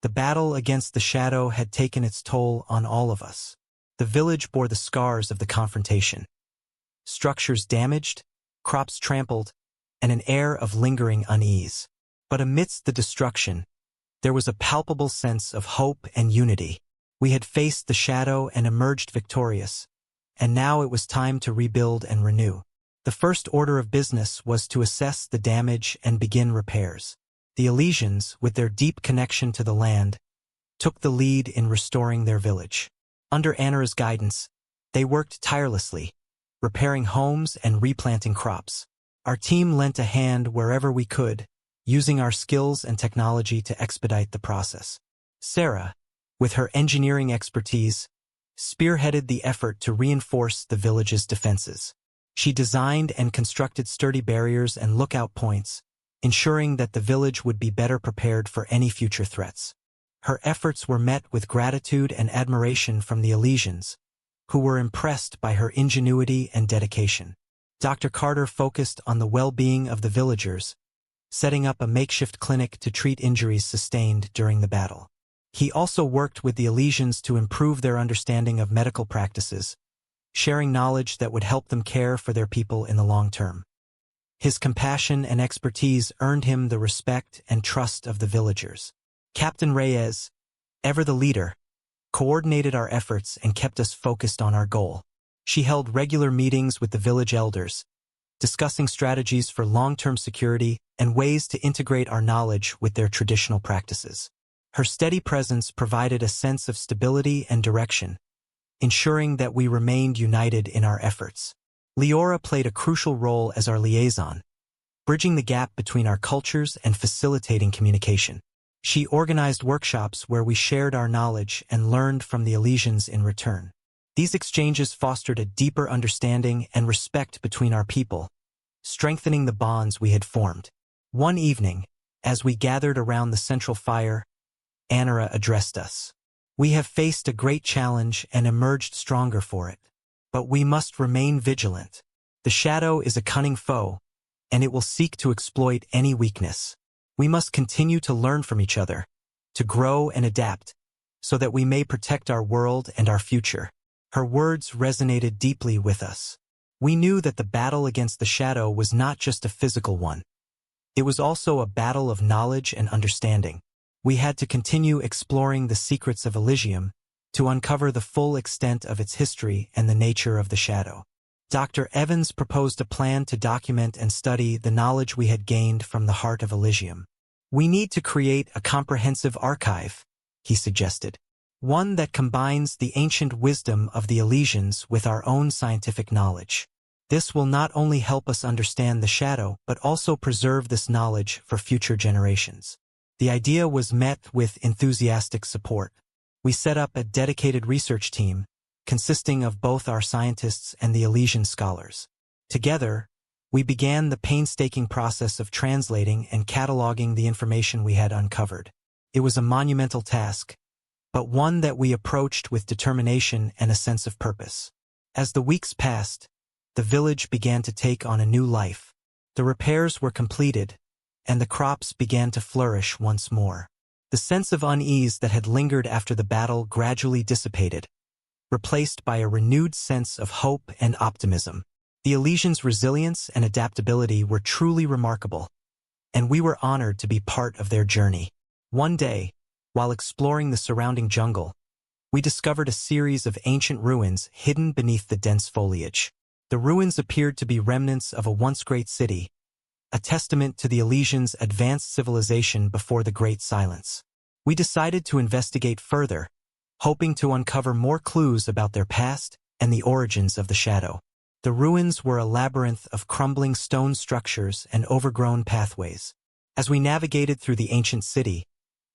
The battle against the shadow had taken its toll on all of us. The village bore the scars of the confrontation. Structures damaged, crops trampled, and an air of lingering unease. But amidst the destruction, there was a palpable sense of hope and unity. We had faced the shadow and emerged victorious, and now it was time to rebuild and renew. The first order of business was to assess the damage and begin repairs. The Elysians, with their deep connection to the land, took the lead in restoring their village. Under Anara's guidance, they worked tirelessly, repairing homes and replanting crops. Our team lent a hand wherever we could, using our skills and technology to expedite the process. Sarah, with her engineering expertise, spearheaded the effort to reinforce the village's defenses. She designed and constructed sturdy barriers and lookout points, ensuring that the village would be better prepared for any future threats. Her efforts were met with gratitude and admiration from the Elysians, who were impressed by her ingenuity and dedication. Dr. Carter focused on the well-being of the villagers, setting up a makeshift clinic to treat injuries sustained during the battle. He also worked with the Elysians to improve their understanding of medical practices, sharing knowledge that would help them care for their people in the long term. His compassion and expertise earned him the respect and trust of the villagers. Captain Reyes, ever the leader, coordinated our efforts and kept us focused on our goal. She held regular meetings with the village elders, discussing strategies for long-term security and ways to integrate our knowledge with their traditional practices. Her steady presence provided a sense of stability and direction, ensuring that we remained united in our efforts. Leora played a crucial role as our liaison, bridging the gap between our cultures and facilitating communication. She organized workshops where we shared our knowledge and learned from the Elysians in return. These exchanges fostered a deeper understanding and respect between our people, strengthening the bonds we had formed. One evening, as we gathered around the central fire, Anara addressed us. "We have faced a great challenge and emerged stronger for it. But we must remain vigilant. The shadow is a cunning foe, and it will seek to exploit any weakness. We must continue to learn from each other, to grow and adapt, so that we may protect our world and our future." Her words resonated deeply with us. We knew that the battle against the shadow was not just a physical one. It was also a battle of knowledge and understanding. We had to continue exploring the secrets of Elysium to uncover the full extent of its history and the nature of the shadow. Dr. Evans proposed a plan to document and study the knowledge we had gained from the heart of Elysium. "We need to create a comprehensive archive," he suggested. "One that combines the ancient wisdom of the Elysians with our own scientific knowledge. This will not only help us understand the shadow, but also preserve this knowledge for future generations." The idea was met with enthusiastic support. We set up a dedicated research team, consisting of both our scientists and the Elysian scholars. Together, we began the painstaking process of translating and cataloging the information we had uncovered. It was a monumental task, but one that we approached with determination and a sense of purpose. As the weeks passed, the village began to take on a new life. The repairs were completed, and the crops began to flourish once more. The sense of unease that had lingered after the battle gradually dissipated, replaced by a renewed sense of hope and optimism. The Elysians' resilience and adaptability were truly remarkable, and we were honored to be part of their journey. One day, while exploring the surrounding jungle, we discovered a series of ancient ruins hidden beneath the dense foliage. The ruins appeared to be remnants of a once great city, a testament to the Elysians' advanced civilization before the Great Silence. We decided to investigate further, hoping to uncover more clues about their past and the origins of the shadow. The ruins were a labyrinth of crumbling stone structures and overgrown pathways. As we navigated through the ancient city,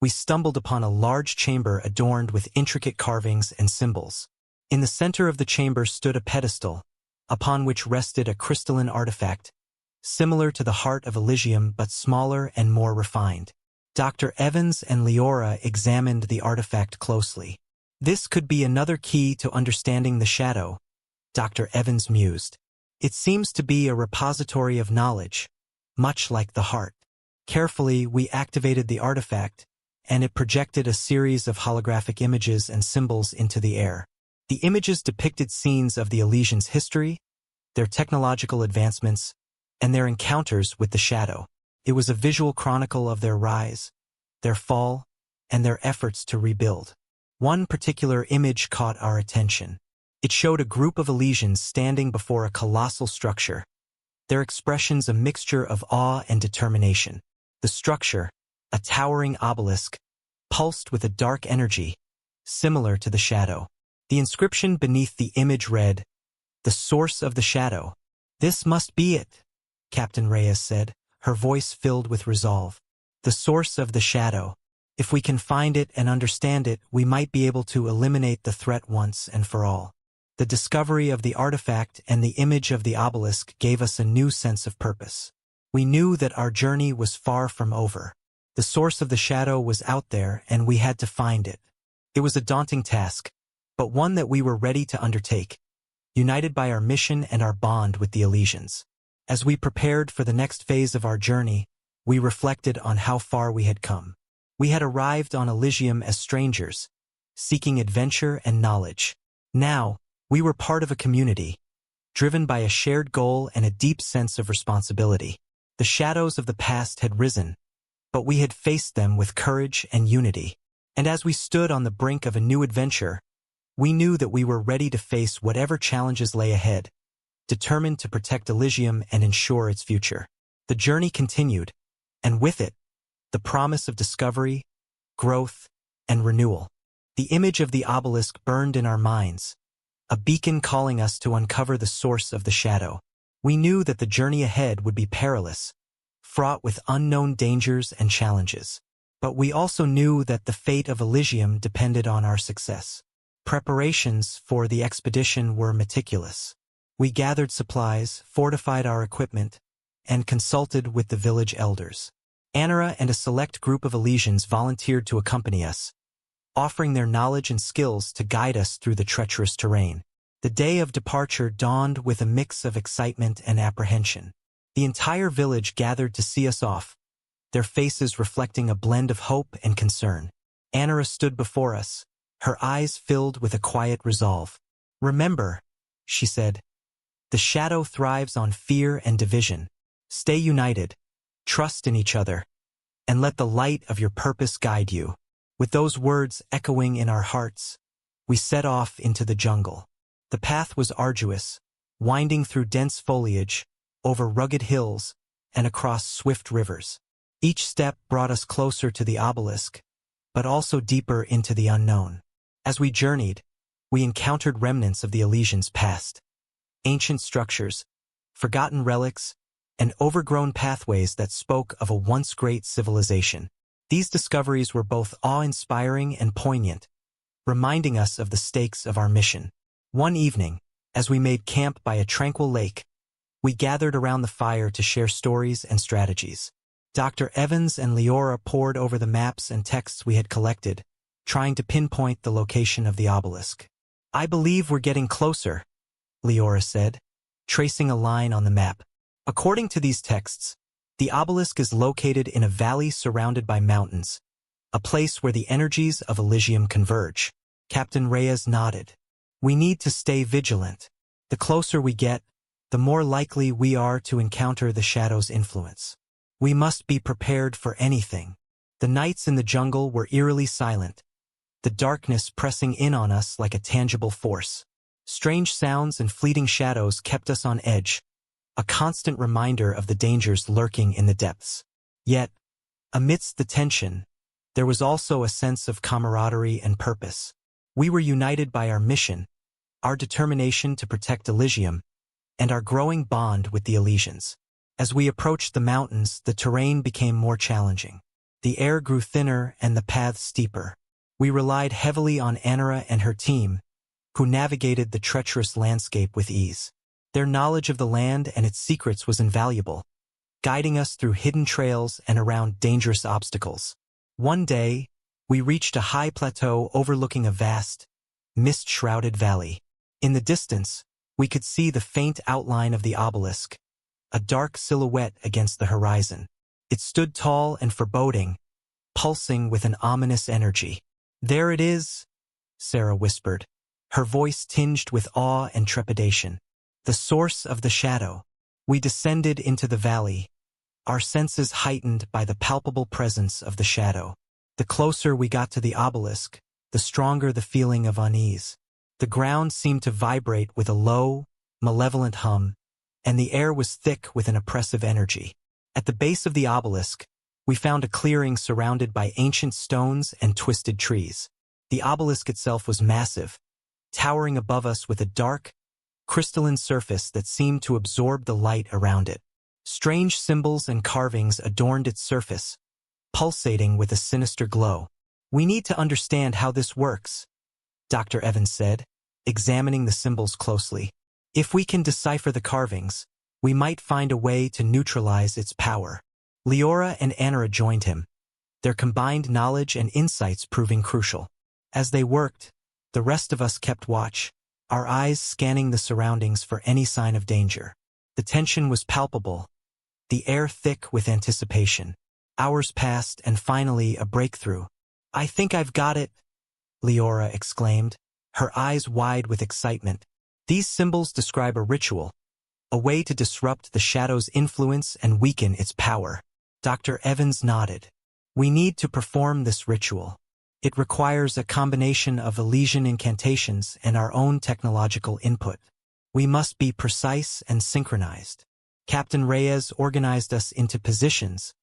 we stumbled upon a large chamber adorned with intricate carvings and symbols. In the center of the chamber stood a pedestal, upon which rested a crystalline artifact, similar to the heart of Elysium but smaller and more refined. Dr. Evans and Leora examined the artifact closely. "This could be another key to understanding the shadow," Dr. Evans mused. "It seems to be a repository of knowledge, much like the heart." Carefully, we activated the artifact, and it projected a series of holographic images and symbols into the air. The images depicted scenes of the Elysians' history, their technological advancements, and their encounters with the shadow. It was a visual chronicle of their rise, their fall, and their efforts to rebuild. One particular image caught our attention. It showed a group of Elysians standing before a colossal structure, their expressions a mixture of awe and determination. The structure, a towering obelisk, pulsed with a dark energy, similar to the shadow. The inscription beneath the image read, "The source of the shadow." "This must be it," Captain Reyes said, her voice filled with resolve. "The source of the shadow. If we can find it and understand it, we might be able to eliminate the threat once and for all." The discovery of the artifact and the image of the obelisk gave us a new sense of purpose. We knew that our journey was far from over. The source of the shadow was out there, and we had to find it. It was a daunting task, but one that we were ready to undertake, united by our mission and our bond with the Elysians. As we prepared for the next phase of our journey, we reflected on how far we had come. We had arrived on Elysium as strangers, seeking adventure and knowledge. Now, we were part of a community, driven by a shared goal and a deep sense of responsibility. The shadows of the past had risen, but we had faced them with courage and unity. And as we stood on the brink of a new adventure, we knew that we were ready to face whatever challenges lay ahead, determined to protect Elysium and ensure its future. The journey continued, and with it, the promise of discovery, growth, and renewal. The image of the obelisk burned in our minds, a beacon calling us to uncover the source of the shadow. We knew that the journey ahead would be perilous, fraught with unknown dangers and challenges. But we also knew that the fate of Elysium depended on our success. Preparations for the expedition were meticulous. We gathered supplies, fortified our equipment, and consulted with the village elders. Anara and a select group of Elysians volunteered to accompany us, offering their knowledge and skills to guide us through the treacherous terrain. The day of departure dawned with a mix of excitement and apprehension. The entire village gathered to see us off, their faces reflecting a blend of hope and concern. Anara stood before us, her eyes filled with a quiet resolve. "Remember," she said, "the shadow thrives on fear and division. Stay united, trust in each other, and let the light of your purpose guide you." With those words echoing in our hearts, we set off into the jungle. The path was arduous, winding through dense foliage, over rugged hills, and across swift rivers. Each step brought us closer to the obelisk, but also deeper into the unknown. As we journeyed, we encountered remnants of the Elysians' past. Ancient structures, forgotten relics, and overgrown pathways that spoke of a once great civilization. These discoveries were both awe-inspiring and poignant, reminding us of the stakes of our mission. One evening, as we made camp by a tranquil lake, we gathered around the fire to share stories and strategies. Dr. Evans and Leora pored over the maps and texts we had collected, trying to pinpoint the location of the obelisk. "I believe we're getting closer," Leora said, tracing a line on the map. "According to these texts, the obelisk is located in a valley surrounded by mountains, a place where the energies of Elysium converge." Captain Reyes nodded. "We need to stay vigilant. The closer we get, the more likely we are to encounter the shadow's influence. We must be prepared for anything." The nights in the jungle were eerily silent, the darkness pressing in on us like a tangible force. Strange sounds and fleeting shadows kept us on edge, a constant reminder of the dangers lurking in the depths. Yet, amidst the tension, there was also a sense of camaraderie and purpose. We were united by our mission, our determination to protect Elysium, and our growing bond with the Elysians. As we approached the mountains, the terrain became more challenging. The air grew thinner and the paths steeper. We relied heavily on Anara and her team, who navigated the treacherous landscape with ease. Their knowledge of the land and its secrets was invaluable, guiding us through hidden trails and around dangerous obstacles. One day, we reached a high plateau overlooking a vast, mist-shrouded valley. In the distance, we could see the faint outline of the obelisk, a dark silhouette against the horizon. It stood tall and foreboding, pulsing with an ominous energy. "There it is," Sarah whispered, her voice tinged with awe and trepidation. "The source of the shadow." We descended into the valley, our senses heightened by the palpable presence of the shadow. The closer we got to the obelisk, the stronger the feeling of unease. The ground seemed to vibrate with a low, malevolent hum, and the air was thick with an oppressive energy. At the base of the obelisk, we found a clearing surrounded by ancient stones and twisted trees. The obelisk itself was massive, towering above us with a dark, crystalline surface that seemed to absorb the light around it. Strange symbols and carvings adorned its surface, pulsating with a sinister glow. "We need to understand how this works," Dr. Evans said, examining the symbols closely. "If we can decipher the carvings, we might find a way to neutralize its power." Leora and Anara joined him, their combined knowledge and insights proving crucial. As they worked, the rest of us kept watch, our eyes scanning the surroundings for any sign of danger. The tension was palpable, the air thick with anticipation. Hours passed and finally a breakthrough. "I think I've got it," Leora exclaimed, her eyes wide with excitement. "These symbols describe a ritual, a way to disrupt the shadow's influence and weaken its power." Dr. Evans nodded. "We need to perform this ritual. It requires a combination of Elysian incantations and our own technological input. We must be precise and synchronized." Captain Reyes organized us into positions,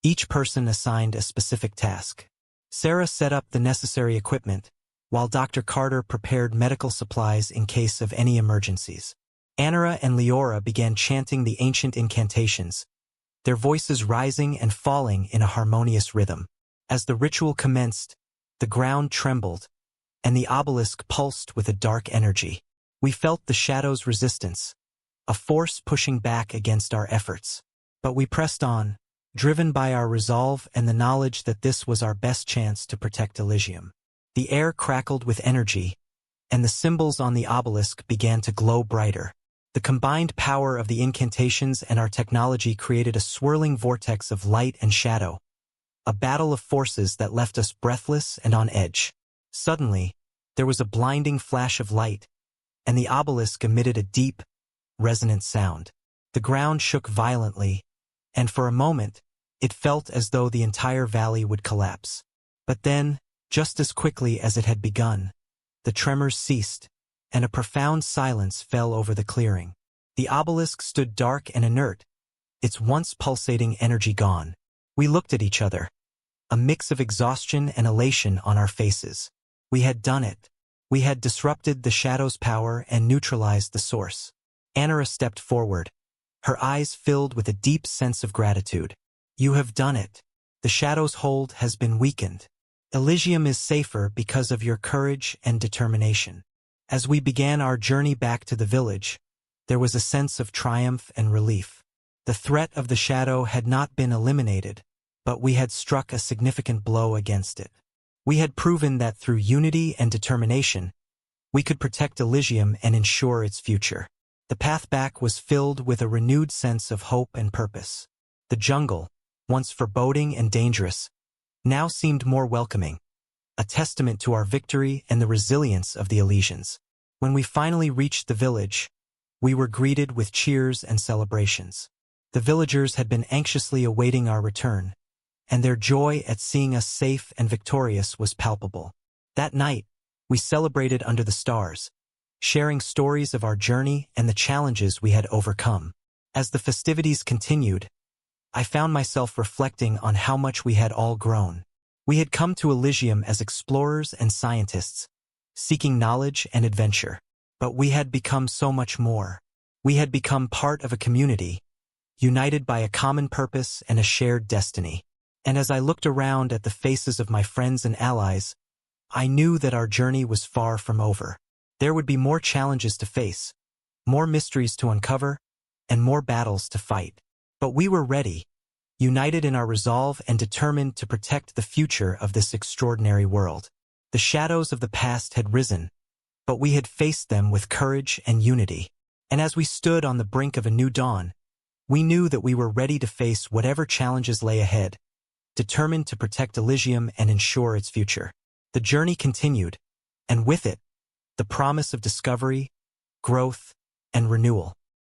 each person assigned a specific task. Sarah set up the necessary equipment, while Dr. Carter prepared medical supplies in case of any emergencies. Anara and Leora began chanting the ancient incantations, their voices rising and falling in a harmonious rhythm. As the ritual commenced, the ground trembled, and the obelisk pulsed with a dark energy. We felt the shadow's resistance, a force pushing back against our efforts. But we pressed on, driven by our resolve and the knowledge that this was our best chance to protect Elysium. The air crackled with energy, and the symbols on the obelisk began to glow brighter. The combined power of the incantations and our technology created a swirling vortex of light and shadow, a battle of forces that left us breathless and on edge. Suddenly, there was a blinding flash of light, and the obelisk emitted a deep, resonant sound. The ground shook violently, and for a moment, it felt as though the entire valley would collapse. But then, just as quickly as it had begun, the tremors ceased, and a profound silence fell over the clearing. The obelisk stood dark and inert, its once pulsating energy gone. We looked at each other, a mix of exhaustion and elation on our faces. We had done it. We had disrupted the shadow's power and neutralized the source. Anara stepped forward, her eyes filled with a deep sense of gratitude. "You have done it. The shadow's hold has been weakened. Elysium is safer because of your courage and determination." As we began our journey back to the village, there was a sense of triumph and relief. The threat of the shadow had not been eliminated, but we had struck a significant blow against it. We had proven that through unity and determination, we could protect Elysium and ensure its future. The path back was filled with a renewed sense of hope and purpose. The jungle, once foreboding and dangerous, now seemed more welcoming, a testament to our victory and the resilience of the Elysians. When we finally reached the village, we were greeted with cheers and celebrations. The villagers had been anxiously awaiting our return, and their joy at seeing us safe and victorious was palpable. That night, we celebrated under the stars, sharing stories of our journey and the challenges we had overcome. As the festivities continued, I found myself reflecting on how much we had all grown. We had come to Elysium as explorers and scientists, seeking knowledge and adventure. But we had become so much more. We had become part of a community, united by a common purpose and a shared destiny. And as I looked around at the faces of my friends and allies, I knew that our journey was far from over. There would be more challenges to face, more mysteries to uncover, and more battles to fight. But we were ready, united in our resolve and determined to protect the future of this extraordinary world. The shadows of the past had risen, but we had faced them with courage and unity. And as we stood on the brink of a new dawn, we knew that we were ready to face whatever challenges lay ahead, determined to protect Elysium and ensure its future. The journey continued, and with it, the promise of discovery, growth, and renewal.